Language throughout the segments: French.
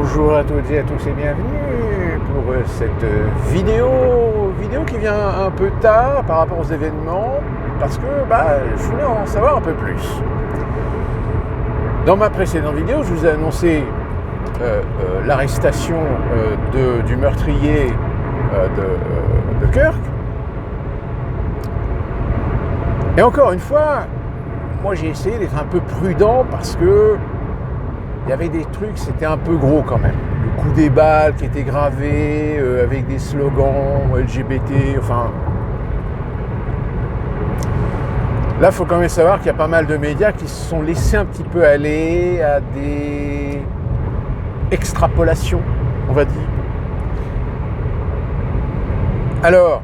Bonjour à toutes et à tous et bienvenue pour cette vidéo qui vient un peu tard par rapport aux événements parce que je voulais en savoir un peu plus. Dans ma précédente vidéo, je vous ai annoncé l'arrestation du meurtrier de Kirk. Et encore une fois, moi j'ai essayé d'être un peu prudent parce que il y avait des trucs, c'était un peu gros quand même. Le coup des balles qui était gravé avec des slogans LGBT, enfin... Là, il faut quand même savoir qu'il y a pas mal de médias qui se sont laissés un petit peu aller à des extrapolations, on va dire. Alors,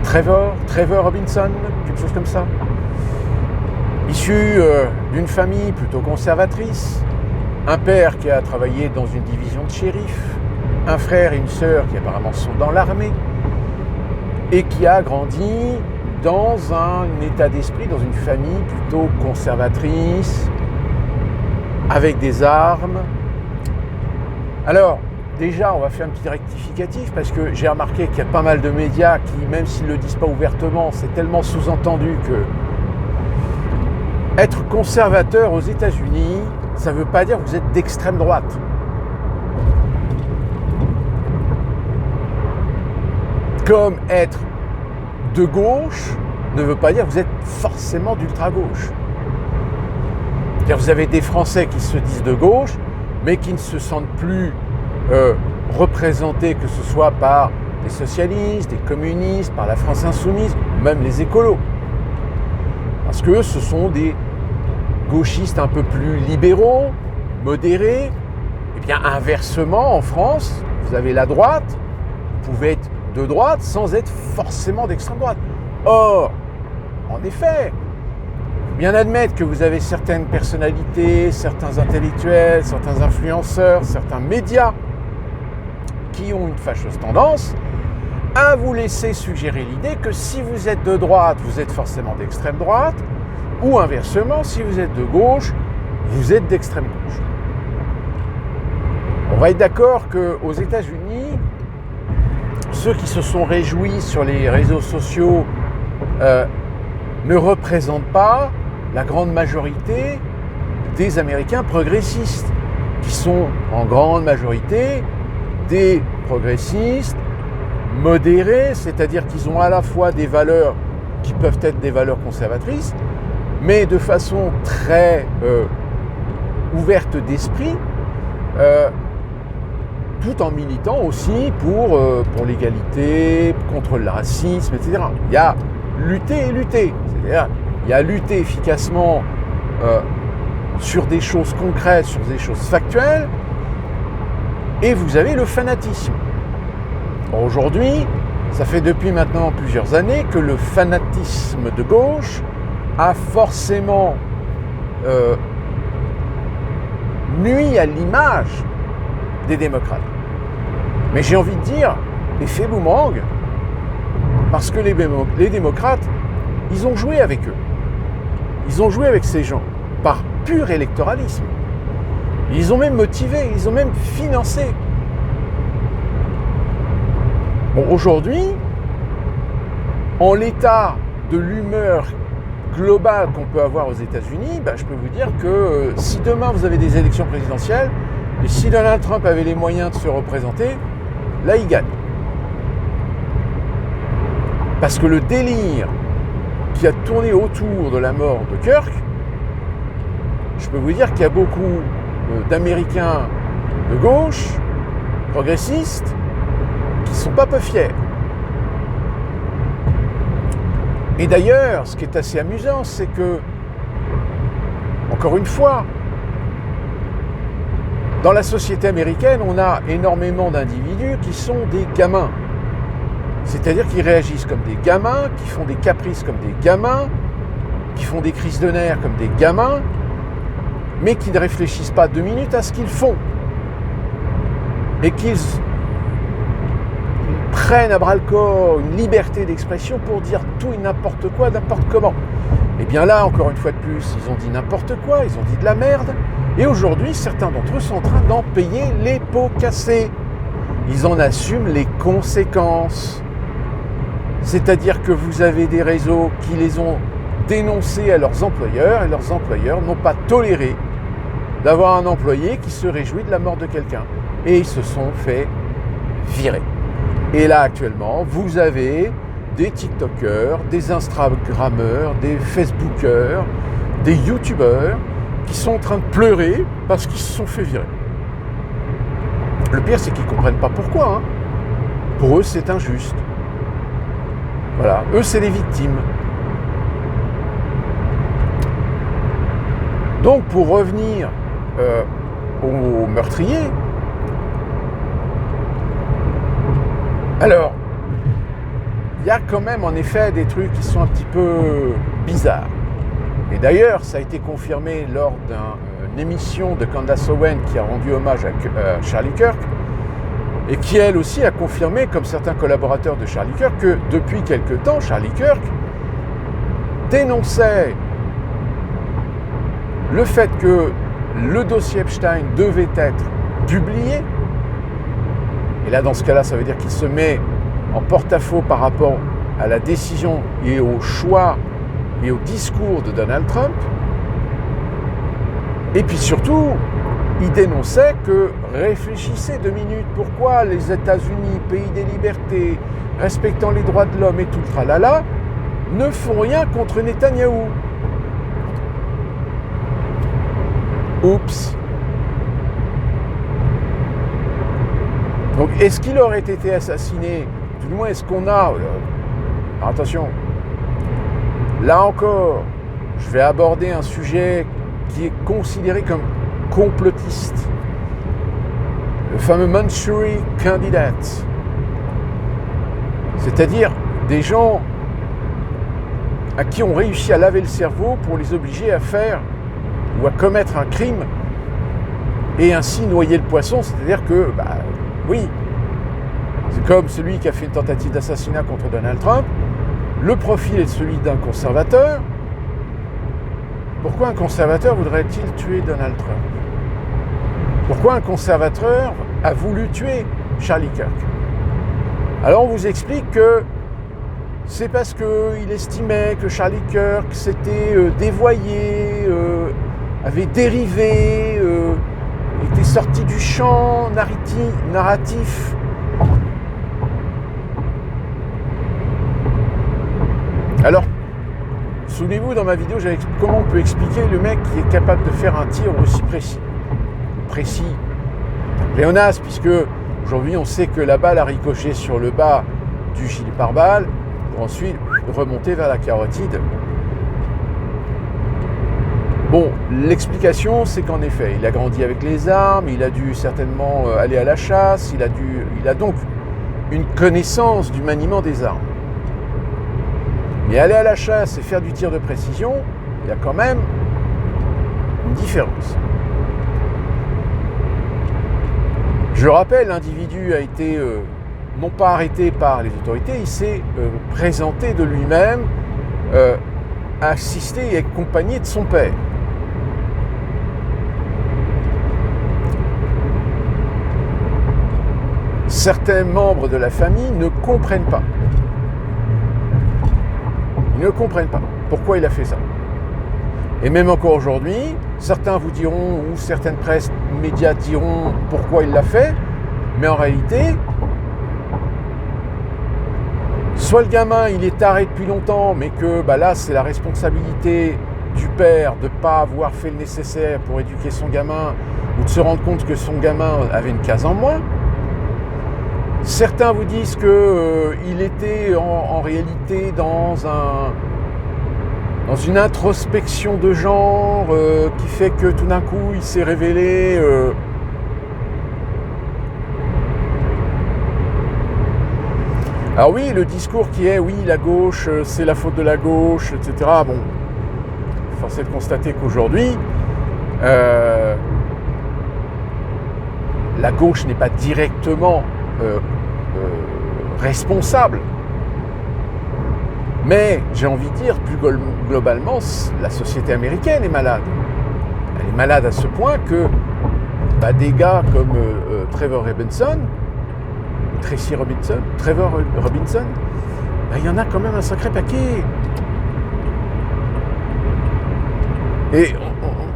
Trevor Robinson, quelque chose comme ça. Issu d'une famille plutôt conservatrice, un père qui a travaillé dans une division de shérif, un frère et une sœur qui apparemment sont dans l'armée, et qui a grandi dans un état d'esprit, dans une famille plutôt conservatrice, avec des armes. Alors, déjà, on va faire un petit rectificatif, parce que j'ai remarqué qu'il y a pas mal de médias qui, même s'ils ne le disent pas ouvertement, c'est tellement sous-entendu que être conservateur aux États-Unis, ça ne veut pas dire que vous êtes d'extrême droite. Comme être de gauche ne veut pas dire que vous êtes forcément d'ultra-gauche. C'est-à-dire que vous avez des Français qui se disent de gauche, mais qui ne se sentent plus représentés, que ce soit par des socialistes, des communistes, par la France insoumise, même les écolos. Parce que ce sont des gauchistes un peu plus libéraux, modérés. Et bien inversement, en France, vous avez la droite, vous pouvez être de droite sans être forcément d'extrême droite. Or, en effet, il faut bien admettre que vous avez certaines personnalités, certains intellectuels, certains influenceurs, certains médias qui ont une fâcheuse tendance à vous laisser suggérer l'idée que si vous êtes de droite, vous êtes forcément d'extrême droite, ou inversement, si vous êtes de gauche, vous êtes d'extrême gauche. On va être d'accord qu'aux États-Unis, ceux qui se sont réjouis sur les réseaux sociaux ne représentent pas la grande majorité des Américains progressistes, qui sont en grande majorité des progressistes modérés, c'est-à-dire qu'ils ont à la fois des valeurs qui peuvent être des valeurs conservatrices, mais de façon très ouverte d'esprit, tout en militant aussi pour l'égalité, contre le racisme, etc. Il y a lutter et lutter. C'est-à-dire, il y a lutter efficacement sur des choses concrètes, sur des choses factuelles, et vous avez le fanatisme. Aujourd'hui, ça fait depuis maintenant plusieurs années que le fanatisme de gauche a forcément nuit à l'image des démocrates. Mais j'ai envie de dire, effet boomerang, parce que les démocrates, ils ont joué avec eux. Ils ont joué avec ces gens, par pur électoralisme. Ils ont même motivé, ils ont même financé. Bon, aujourd'hui, en l'état de l'humeur globale qu'on peut avoir aux États-Unis, je peux vous dire que si demain vous avez des élections présidentielles, et si Donald Trump avait les moyens de se représenter, là il gagne. Parce que le délire qui a tourné autour de la mort de Kirk, je peux vous dire qu'il y a beaucoup d'Américains de gauche, progressistes, qui ne sont pas peu fiers. Et d'ailleurs, ce qui est assez amusant, c'est que, encore une fois, dans la société américaine, on a énormément d'individus qui sont des gamins. C'est-à-dire qu'ils réagissent comme des gamins, qui font des caprices comme des gamins, qui font des crises de nerfs comme des gamins, mais qui ne réfléchissent pas 2 minutes à ce qu'ils font. Et qu'ils prennent à bras-le-corps une liberté d'expression pour dire tout et n'importe quoi, n'importe comment. Et bien là, encore une fois de plus, ils ont dit n'importe quoi, ils ont dit de la merde. Et aujourd'hui, certains d'entre eux sont en train d'en payer les pots cassés. Ils en assument les conséquences. C'est-à-dire que vous avez des réseaux qui les ont dénoncés à leurs employeurs et leurs employeurs n'ont pas toléré d'avoir un employé qui se réjouit de la mort de quelqu'un. Et ils se sont fait virer. Et là, actuellement, vous avez des TikTokers, des Instagrammeurs, des Facebookers, des YouTubeurs qui sont en train de pleurer parce qu'ils se sont fait virer. Le pire, c'est qu'ils ne comprennent pas pourquoi. Pour eux, c'est injuste. Voilà, eux, c'est les victimes. Donc, pour revenir aux meurtriers, alors, il y a quand même en effet des trucs qui sont un petit peu bizarres. Et d'ailleurs, ça a été confirmé lors d'une émission de Candace Owen qui a rendu hommage à Charlie Kirk et qui, elle aussi, a confirmé, comme certains collaborateurs de Charlie Kirk, que depuis quelque temps, Charlie Kirk dénonçait le fait que le dossier Epstein devait être publié. Et là, dans ce cas-là, ça veut dire qu'il se met en porte-à-faux par rapport à la décision et au choix et au discours de Donald Trump. Et puis surtout, il dénonçait que, réfléchissez 2 minutes, pourquoi les États-Unis, pays des libertés, respectant les droits de l'homme et tout le tralala, ne font rien contre Netanyahou. Oups. Donc, est-ce qu'il aurait été assassiné? Tout du moins, est-ce qu'on a... Alors, attention. Là encore, je vais aborder un sujet qui est considéré comme complotiste. Le fameux Manchurian Candidate. C'est-à-dire des gens à qui on réussit à laver le cerveau pour les obliger à faire ou à commettre un crime et ainsi noyer le poisson. C'est-à-dire que, oui, c'est comme celui qui a fait une tentative d'assassinat contre Donald Trump. Le profil est celui d'un conservateur. Pourquoi un conservateur voudrait-il tuer Donald Trump? Pourquoi un conservateur a voulu tuer Charlie Kirk? Alors on vous explique que c'est parce qu'il estimait que Charlie Kirk s'était dévoyé, avait dérivé, était sorti du champ narratif. Alors, souvenez-vous, dans ma vidéo, j'avais expliqué comment on peut expliquer le mec qui est capable de faire un tir aussi précis. Pléonasme, puisque aujourd'hui, on sait que la balle a ricoché sur le bas du gilet pare-balles pour ensuite remonter vers la carotide. Bon, l'explication, c'est qu'en effet, il a grandi avec les armes, il a dû certainement aller à la chasse, il a donc une connaissance du maniement des armes. Mais aller à la chasse et faire du tir de précision, il y a quand même une différence. Je rappelle, l'individu a été non pas arrêté par les autorités, il s'est présenté de lui-même, assisté et accompagné de son père. Certains membres de la famille ne comprennent pas. Ils ne comprennent pas pourquoi il a fait ça. Et même encore aujourd'hui, certains vous diront, ou certaines presses médias diront pourquoi il l'a fait, mais en réalité, soit le gamin il est taré depuis longtemps, mais que là c'est la responsabilité du père de ne pas avoir fait le nécessaire pour éduquer son gamin, ou de se rendre compte que son gamin avait une case en moins. Certains vous disent qu'il était en réalité dans une introspection de genre qui fait que tout d'un coup il s'est révélé Alors oui, le discours qui est oui, la gauche, c'est la faute de la gauche, etc. Bon, force est de constater qu'aujourd'hui, la gauche n'est pas directement responsable Mais j'ai envie de dire, plus globalement, la société américaine est malade. Elle est malade à ce point que des gars comme Trevor Robinson, il y en a quand même un sacré paquet. Et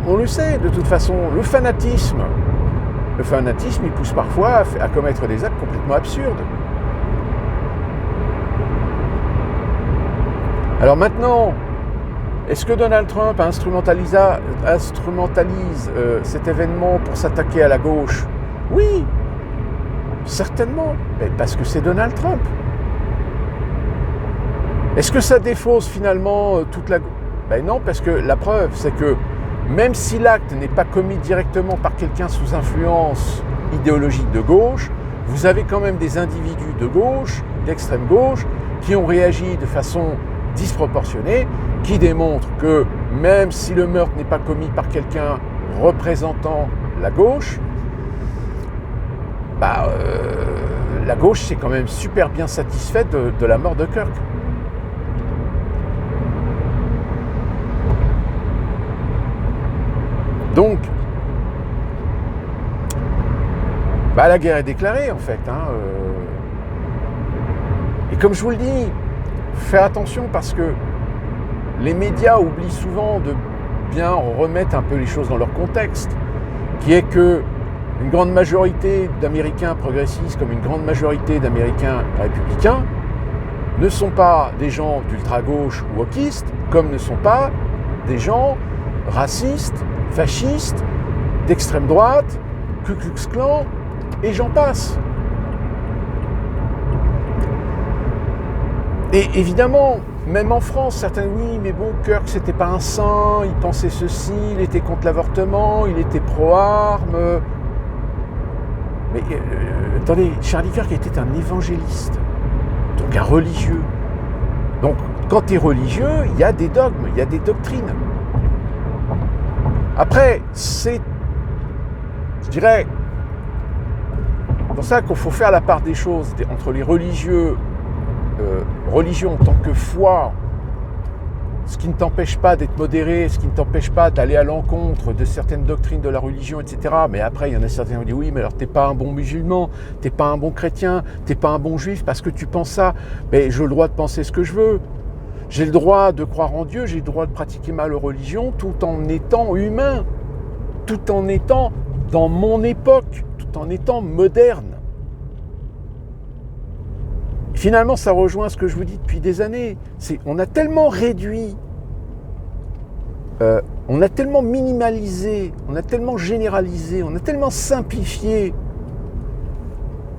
on le sait, de toute façon, le fanatisme, il pousse parfois à commettre des actes complètement absurdes. Alors maintenant, est-ce que Donald Trump instrumentalise cet événement pour s'attaquer à la gauche? Oui, certainement, parce que c'est Donald Trump. Est-ce que ça défausse finalement toute la gauche? Non, parce que la preuve, c'est que même si l'acte n'est pas commis directement par quelqu'un sous influence idéologique de gauche, vous avez quand même des individus de gauche, d'extrême gauche, qui ont réagi de façon disproportionnée, qui démontrent que même si le meurtre n'est pas commis par quelqu'un représentant la gauche, la gauche s'est quand même super bien satisfaite de la mort de Kirk. Donc, la guerre est déclarée en fait. Et comme je vous le dis, faire attention parce que les médias oublient souvent de bien remettre un peu les choses dans leur contexte, qui est que une grande majorité d'Américains progressistes comme une grande majorité d'Américains républicains ne sont pas des gens d'ultra-gauche ou wokistes, comme ne sont pas des gens racistes, fascistes, d'extrême droite, Ku Klux Klan, et j'en passe. Et évidemment, même en France, certains, oui, mais bon, Kirk, c'était pas un saint, il pensait ceci, il était contre l'avortement, il était pro-armes. Mais attendez, Charlie Kirk était un évangéliste, donc un religieux. Donc, quand tu es religieux, il y a des dogmes, il y a des doctrines. Après, c'est, je dirais, pour ça qu'il faut faire la part des choses entre les religieux, religion en tant que foi, ce qui ne t'empêche pas d'être modéré, ce qui ne t'empêche pas d'aller à l'encontre de certaines doctrines de la religion, etc. Mais après, il y en a certains qui disent, oui, mais alors t'es pas un bon musulman, t'es pas un bon chrétien, t'es pas un bon juif parce que tu penses ça. Mais j'ai le droit de penser ce que je veux. J'ai le droit de croire en Dieu, j'ai le droit de pratiquer ma religion tout en étant humain, tout en étant dans mon époque, tout en étant moderne. Finalement, ça rejoint ce que je vous dis depuis des années. On a tellement réduit, on a tellement minimalisé, on a tellement généralisé, on a tellement simplifié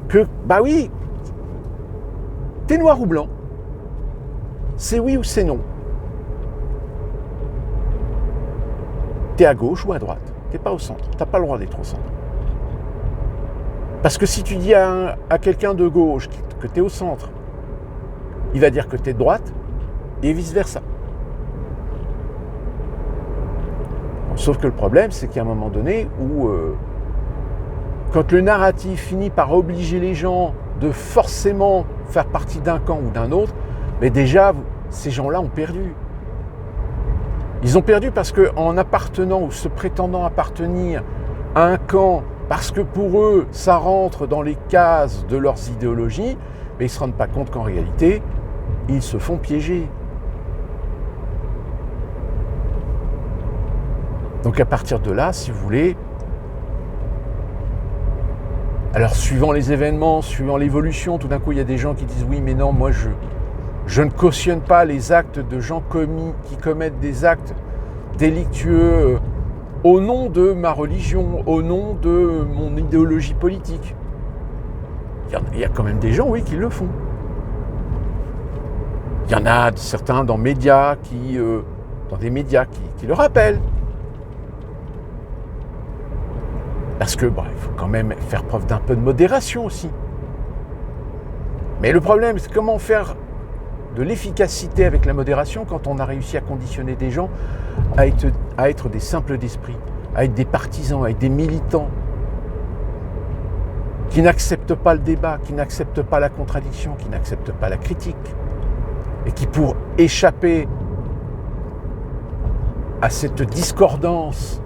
que, oui, t'es noir ou blanc. C'est oui ou c'est non. T'es à gauche ou à droite. T'es pas au centre. T'as pas le droit d'être au centre. Parce que si tu dis à quelqu'un de gauche que t'es au centre, il va dire que t'es de droite et vice-versa. Sauf que le problème, c'est qu'à un moment donné où, quand le narratif finit par obliger les gens de forcément faire partie d'un camp ou d'un autre, mais déjà, ces gens-là ont perdu. Ils ont perdu parce qu'en appartenant ou se prétendant appartenir à un camp, parce que pour eux, ça rentre dans les cases de leurs idéologies, mais ils ne se rendent pas compte qu'en réalité, ils se font piéger. Donc à partir de là, si vous voulez, alors suivant les événements, suivant l'évolution, tout d'un coup, il y a des gens qui disent « oui, mais non, moi je ne cautionne pas les actes de gens qui commettent des actes délictueux au nom de ma religion, au nom de mon idéologie politique. » Il y a quand même des gens, oui, qui le font. Il y en a certains dans des médias qui le rappellent. Parce que, il faut quand même faire preuve d'un peu de modération aussi. Mais le problème, c'est comment faire de l'efficacité avec la modération quand on a réussi à conditionner des gens à être des simples d'esprit, à être des partisans, à être des militants qui n'acceptent pas le débat, qui n'acceptent pas la contradiction, qui n'acceptent pas la critique. et qui, pour échapper à cette discordance,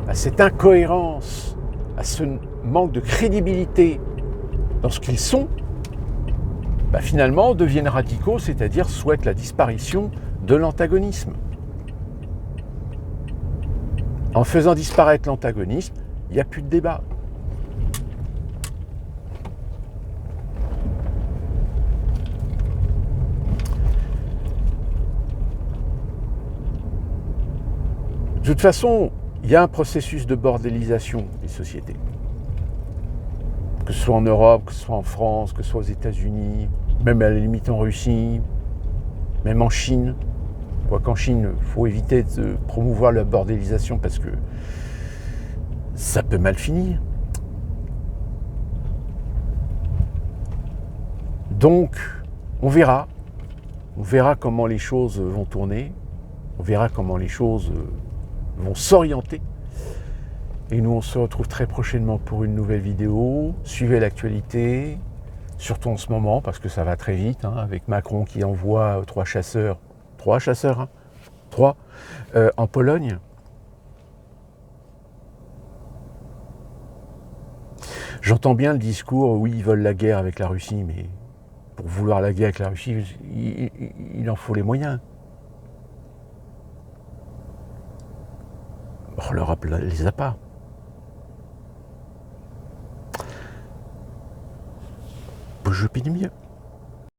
à cette incohérence, à ce manque de crédibilité dans ce qu'ils sont, finalement deviennent radicaux, c'est-à-dire souhaitent la disparition de l'antagonisme. En faisant disparaître l'antagonisme, il n'y a plus de débat. De toute façon, il y a un processus de bordélisation des sociétés. Que ce soit en Europe, que ce soit en France, que ce soit aux États-Unis, même à la limite en Russie, même en Chine. Quoiqu'en Chine, il faut éviter de promouvoir la bordélisation parce que ça peut mal finir. Donc, on verra comment les choses vont tourner, on verra comment les choses vont s'orienter. Et nous, on se retrouve très prochainement pour une nouvelle vidéo. Suivez l'actualité, surtout en ce moment, parce que ça va très vite, avec Macron qui envoie 3 chasseurs, en Pologne. J'entends bien le discours, oui, ils veulent la guerre avec la Russie, mais pour vouloir la guerre avec la Russie, il en faut les moyens. Or, l'Europe ne les a pas. Je pille mieux.